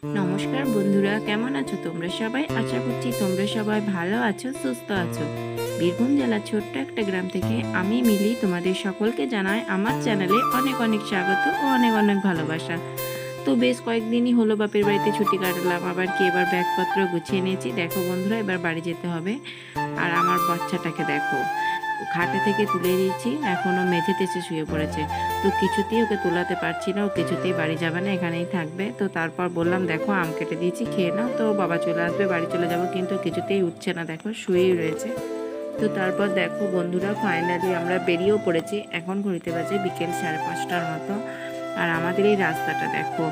নমস্কার বন্ধুরা, কেমন আছো তোমরা সবাই? আশা করছি তোমরা সবাই ভালো আছো, সুস্থ আছো। বীরভূম জেলার ছোট্ট একটা গ্রাম থেকে আমি মিলি তোমাদের সকলকে জানাই আমার চ্যানেলে অনেক অনেক স্বাগত ও অনেক অনেক ভালোবাসা। তো বেশ কয়েকদিনই হলো বাপের বাড়িতে ছুটি কাটালাম, আবার কি এবার ব্যাগপত্র গুছিয়ে নিয়েছি। দেখো বন্ধুরা, এবার বাড়ি যেতে হবে। আর আমার বাচ্চাটাকে দেখো, খাটে থেকে তুলে দিয়েছি, এখনও মেঝেতে এসে শুয়ে পড়েছে। তো কিছুতেই ওকে তোলাতে পারছি না, ও কিছুতেই বাড়ি যাবে না, এখানেই থাকবে। তো তারপর বললাম দেখো আম কেটে দিয়েছি, খেয়ে নাও। তো বাবা চলে আসবে, বাড়ি চলে যাব, কিন্তু কিছুতেই উঠছে না, দেখো শুয়েই রয়েছে। তো তারপর দেখো বন্ধুরা, ফাইনালি আমরা বেরিয়েও পড়েছি। এখন ঘড়িতে বাজে বিকেল 5:30টার মতো। আর আমাদের এই রাস্তাটা দেখো,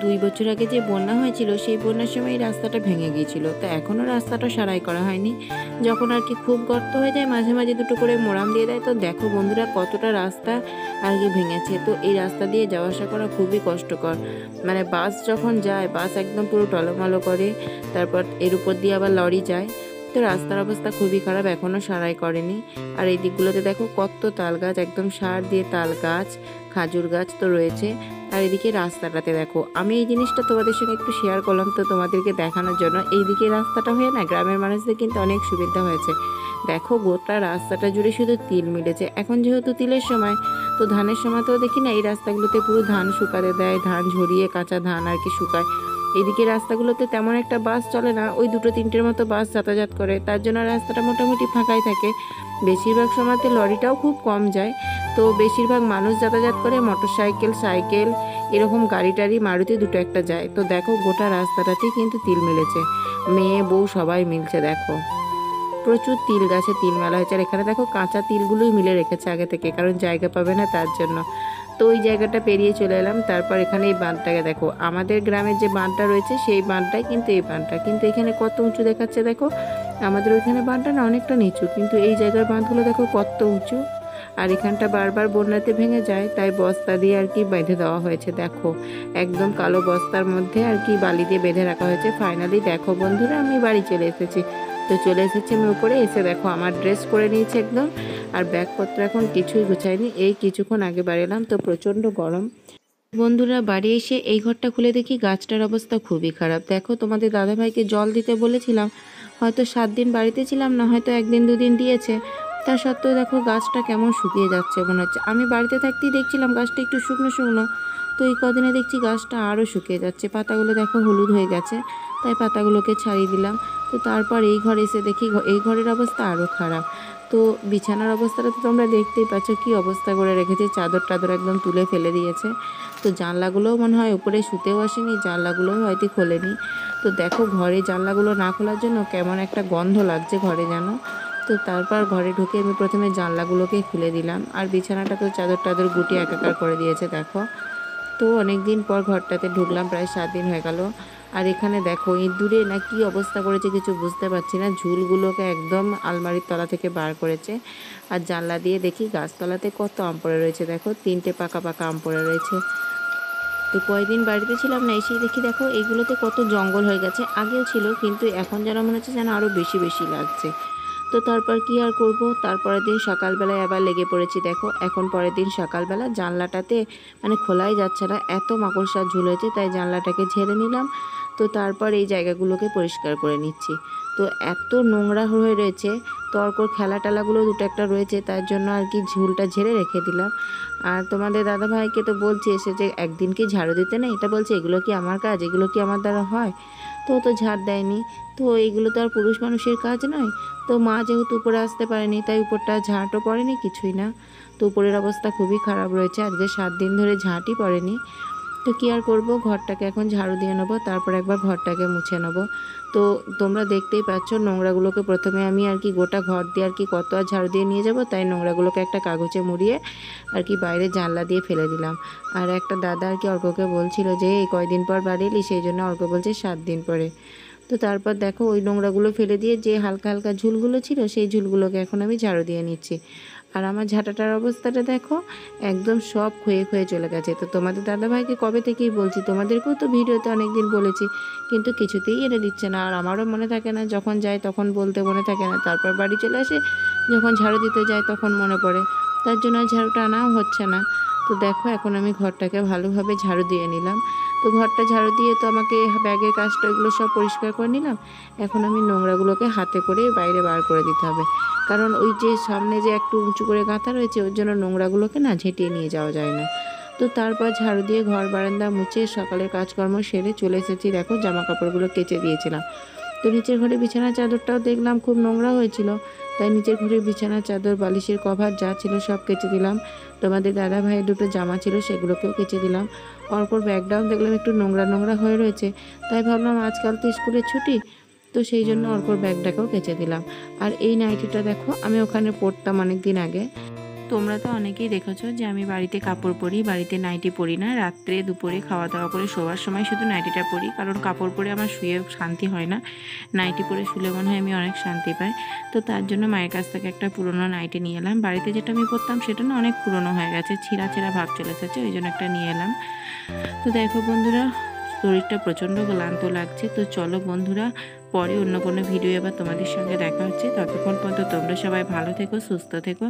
2 বছর আগে যে বন্যা হয়েছিল সেই বন্যার সময় এই রাস্তাটা ভেঙে গিয়েছিল। তো এখনও রাস্তাটা সারাই করা হয়নি। যখন আর কি খুব গর্ত হয়ে যায়, মাঝে মাঝে দুটো করে মোড়াম দিয়ে দেয়। তো দেখো বন্ধুরা, কতটা রাস্তা আর কি ভেঙেছে। তো এই রাস্তা দিয়ে যাওয়া আসা করা খুবই কষ্টকর। মানে বাস যখন যায়, বাস একদম পুরো টলমলো করে। তারপর এর উপর দিয়ে আবার লরি যায়। তো রাস্তার অবস্থা খুবই খারাপ, এখনও সারাই করেনি। আর এই দিকগুলোতে দেখো কত তাল গাছ, একদম সার দিয়ে তাল গাছ, খাজুর গাছ তো রয়েছে। আর এদিকে রাস্তাটাতে দেখো, আমি এই জিনিসটা তোমাদের সঙ্গে একটু শেয়ার করলাম তো তোমাদেরকে দেখানোর জন্য। এইদিকে রাস্তাটা হয়ে না, গ্রামের মানুষদের কিন্তু অনেক সুবিধা হয়েছে। দেখো গোটা রাস্তাটা জুড়ে শুধু তিল মিলেছে। এখন যেহেতু তিলের সময়, তো ধানের সময় তো দেখি না এই রাস্তাগুলোতে পুরো ধান শুকাতে দেয়, ধান ঝরিয়ে কাঁচা ধান আর কি শুকায়। এদিকে রাস্তাগুলোতে তেমন একটা বাস চলে না, ওই দুটো তিনটের মতো বাস যাতায়াত করে, তার জন্য রাস্তাটা মোটামুটি ফাঁকাই থাকে। বেশিরভাগ সময়তে লরিটাও খুব কম যায়। তো বেশিরভাগ মানুষ যাতায়াত করে মোটর সাইকেল, সাইকেল, এরকম গাড়ি টাড়ি, মারুতি দুটো একটা যায়। তো দেখো গোটা রাস্তাটাতেই কিন্তু তিল মিলেছে, মেয়ে বউ সবাই মিলছে। দেখো প্রচুর তিল গাছে তিল মেলা হয়েছে। আর এখানে দেখো কাঁচা তিলগুলোই মিলে রেখেছে আগে থেকে, কারণ জায়গা পাবে না তার জন্য। তো ওই জায়গাটা পেরিয়ে চলে এলাম। তারপর এখানে এই বাঁধটাকে দেখো, আমাদের গ্রামের যে বাঁধটা রয়েছে সেই বাঁধটাই কিন্তু এই বাঁধটা, কিন্তু এখানে কত উঁচু দেখাচ্ছে দেখো। আমাদের ওইখানে বাঁধটা না অনেকটা নিচু, কিন্তু এই জায়গার বাঁধগুলো দেখো কত উঁচু। আর এখানটা বারবার বন্যাতে ভেঙে যায়, তাই বস্তা দিয়ে আর কি বেঁধে দেওয়া হয়েছে। দেখো একদম কালো বস্তার মধ্যে আর কি বালি দিয়ে বেঁধে রাখা হয়েছে। ফাইনালি দেখো বন্ধুরা, আমি বাড়ি চলে এসেছি। তো চলে এসেছি আমি উপরে, এসে দেখো আমার ড্রেস করে নিয়েছি একদম। আর ব্যাগপত্র এখন কিছুই গুছাইনি, এই কিছুক্ষণ আগে বাড়ি এলাম, তো প্রচণ্ড গরম। বন্ধুরা বাড়ি এসে এই ঘরটা খুলে দেখি গাছটার অবস্থা খুবই খারাপ। দেখো তোমাদের দাদাভাইকে জল দিতে বলেছিলাম, হয়তো 7 দিন বাড়িতে ছিলাম না, হয়তো 1 দিন 2 দিন দিয়েছে। তা সত্ত্বেও দেখো গাছটা কেমন শুকিয়ে যাচ্ছে মনে হচ্ছে। আমি বাড়িতে থাকতেই দেখছিলাম গাছটা একটু শুকনো শুকনো, তো এই কদিনে দেখছি গাছটা আরও শুকিয়ে যাচ্ছে, পাতাগুলো দেখো হলুদ হয়ে গেছে। তাই পাতাগুলোকে ছাড়িয়ে দিলাম। তো তারপর এই ঘরে এসে দেখি এই ঘরের অবস্থা আরও খারাপ। তো বিছানার অবস্থাটা তো তোমরা দেখতেই পাচ্ছ কী অবস্থা করে রেখেছে, চাদর টাদর একদম তুলে ফেলে দিয়েছে। তো জানলাগুলোও মনে হয় উপরে শুতেও আসেনি, জানলাগুলোও হয়তো খোলেনি। তো দেখো ঘরে জানলাগুলো না খোলার জন্য কেমন একটা গন্ধ লাগছে ঘরে যেন। তো তারপর ঘরে ঢুকে আমি প্রথমে জানলাগুলোকে খুলে দিলাম। আর বিছানাটা তো চাদর টাদর গুটিয়ে একাকার করে দিয়েছে দেখো। তো অনেক দিন পর ঘরটাতে ঢুকলাম, প্রায় 7 দিন হয়ে গেল। আর এখানে দেখো ইঁদুরে না কি অবস্থা করেছে কিছু বুঝতে পারছি না, ঝুলগুলোকে একদম আলমারির তলা থেকে বার করেছে। আর জানলা দিয়ে দেখি গাছতলাতে কত আম পড়ে রয়েছে, দেখো 3টে পাকা পাকা আম পড়ে রয়েছে। তো কয়েকদিন বাড়িতে ছিলাম না, এসেই দেখি দেখো এইগুলোতে কত জঙ্গল হয়ে গেছে। আগেও ছিল, কিন্তু এখন যেন মনে হচ্ছে যেন আরও বেশি বেশি লাগছে। তো তারপর কি আর করব, তারপরের দিন সকালবেলায় আবার লেগে পড়েছি। দেখো এখন পরের দিন সকালবেলা জানলাটাতে মানে খোলাই যাচ্ছে না, এত মাকড়সার ঝুল হয়েছে, তাই জানলাটাকে ঝেড়ে নিলাম। তো তারপর এই জায়গাগুলোকে পরিষ্কার করে নিচ্ছি। তো এত নোংরা হয়ে রয়েছে, তর্কর খেলা টেলাগুলো দুটো একটা রয়েছে, তার জন্য আর কি ঝুলটা ঝেড়ে রেখে দিলাম। আর তোমাদের দাদাভাইকে তো বলছি এসে যে একদিন কি ঝাড়ু দিতে নেই, এটা বলছে এগুলো কি আমার কাজ, এগুলো কি আমার দ্বারা হয়। তো ও তো ঝাড় দেয়নি। তো এইগুলো তো আর পুরুষ মানুষের কাজ নয়। তো মা যেহেতু উপরে আসতে পারেনি, তাই উপরটা ঝাঁটও পড়েনি, কিছুই না। তো উপরের অবস্থা খুবই খারাপ রয়েছে, আজকে 7 দিন ধরে ঝাঁটই পড়েনি। তো কী আর করবো, ঘরটাকে এখন ঝাড়ু দিয়ে নেবো, তারপর একবার ঘরটাকে মুছে নেবো। তো তোমরা দেখতেই পাচ্ছ নোংরাগুলোকে প্রথমে আমি আর কি গোটা ঘর দিয়ে আর কি কত আর ঝাড়ু দিয়ে নিয়ে যাব, তাই নোংরাগুলোকে একটা কাগজে মুড়িয়ে আর কি বাইরে জানলা দিয়ে ফেলে দিলাম। আর একটা দাদা আর কি অর্ককে বলছিল যে এই কয়দিন পর বাড়ি এলি, সেই জন্য অর্ক বলছে 7 দিন পরে। তো তারপর দেখো ওই নোংরাগুলো ফেলে দিয়ে যে হালকা হালকা ঝুলগুলো ছিল সেই ঝুলগুলোকে এখন আমি ঝাড়ু দিয়ে নিচ্ছি। আর আমার ঝাঁটাটার অবস্থাটা দেখো, একদম সব ক্ষয়ে ক্ষয়ে চলে গেছে। তো তোমাদের দাদাভাইকে কবে থেকেই বলছি, তোমাদেরকেও তো ভিডিওতে অনেক দিন বলেছি, কিন্তু কিছুতেই এনে দিচ্ছে না। আর আমারও মনে থাকে না, যখন যাই তখন বলতে মনে থাকে না, তারপর বাড়ি চলে আসে, যখন ঝাড়ু দিতে যায় তখন মনে পড়ে, তার জন্য আর ঝাড়ুটা আনাও হচ্ছে না। তো দেখো এখন আমি ঘরটাকে ভালোভাবে ঝাড়ু দিয়ে নিলাম। তো ঘরটা ঝাড়ু দিয়ে তো আমাকে ব্যাগের কাজটা এগুলো সব পরিষ্কার করে নিলাম। এখন আমি নোংরাগুলোকে হাতে করে বাইরে বার করে দিতে হবে। কারণ ওই যে সামনে যে একটু উঁচু করে গাঁথা রয়েছে ওর জন্য নোংরাগুলোকে না ঝেঁটিয়ে নিয়ে যাওয়া যায় না। তো তারপর ঝাড়ু দিয়ে ঘর বারান্দা মুছে সকালের কাজকর্ম সেরে চলে এসেছি। দেখো জামা কাপড়গুলো কেচে দিয়েছিলাম। তো নিচের ঘরে বিছানার চাদরটাও দেখলাম খুব নোংরা হয়েছিল, তাই নিচের ঘরে বিছানার চাদর বালিশের কভার যা ছিল সব কেচে দিলাম। তোমাদের দাদা ভাইয়ের দুটো জামা ছিল সেগুলোকেও কেচে দিলাম। অর্কর ব্যাগটাও দেখলাম একটু নোংরা নোংরা হয়ে রয়েছে, তাই ভাবলাম আজকাল তো স্কুলের ছুটি, তো সেই জন্য অর্কর ব্যাগটাকেও কেচে দিলাম। আর এই নাইটিটা দেখো আমি ওখানে পরতাম অনেক দিন আগে। তোমরা তো অনেকেই দেখেছো যে আমি বাড়িতে কাপড় পরি, বাড়িতে নাইটি পরি না। রাত্রে দুপুরে খাওয়া দাওয়া করে শোবার সময় শুধু নাইটিটা পরি, কারণ কাপড় পরে আমার শুয়ে শান্তি হয় না। নাইটি পরে শুলে মনে হয় আমি অনেক শান্তি পাই। তো তার জন্য মায়ের কাছ থেকে একটা পুরনো নাইটি নিয়ে এলাম। বাড়িতে যেটা আমি পরতাম সেটা না অনেক পুরনো হয়ে গেছে, ছিঁড়া ছিঁড়া ভাব চলে এসেছে, ওই জন্য একটা নিয়ে এলাম। তো দেখো বন্ধুরা, শরীরটা প্রচণ্ড ক্লান্ত লাগছে। তো চলো বন্ধুরা, পরে অন্য কোনো ভিডিও আবার তোমাদের সঙ্গে দেখা হচ্ছে। ততক্ষণ পর্যন্ত তোমরা সবাই ভালো থেকো, সুস্থ থেকো।